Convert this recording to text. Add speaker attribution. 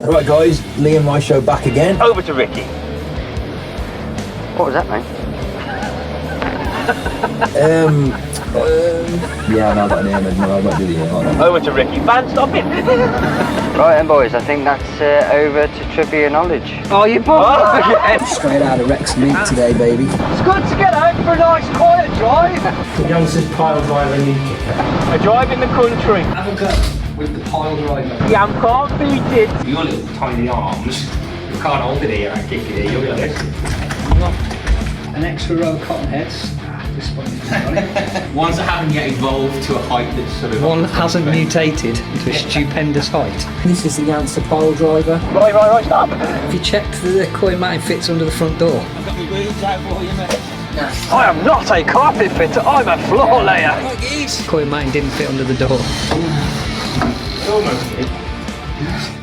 Speaker 1: Right guys, Liam, my show back again.
Speaker 2: Over to Ricky.
Speaker 3: What was that, mate?
Speaker 1: Yeah, no, I've got an air, no, I've got to do the air.
Speaker 2: Over to Ricky. Man, stop it.
Speaker 3: Right then, boys, I think that's over to trivia knowledge.
Speaker 2: Oh, you both.
Speaker 1: Straight out of Rex meat today, baby.
Speaker 2: It's good to get out for a nice quiet drive.
Speaker 4: The youngsters pile driver new kicker.
Speaker 2: A drive in the country.
Speaker 4: Have a go with the pile driver.
Speaker 2: Yam can't beat it.
Speaker 4: Your little tiny arms, you can't hold it here and kick it here, you'll be like this. An extra row of cotton heads. Disappointing.
Speaker 5: Ones that haven't yet evolved to a height that's sort of...
Speaker 6: One hasn't mutated into a stupendous height.
Speaker 1: This is the answer pile driver.
Speaker 2: Right, stop.
Speaker 6: Have you checked the coin matting fits under the front door?
Speaker 2: I am not a carpet fitter, I'm a floor layer.
Speaker 6: Coin matting didn't fit under the door.
Speaker 5: Almost.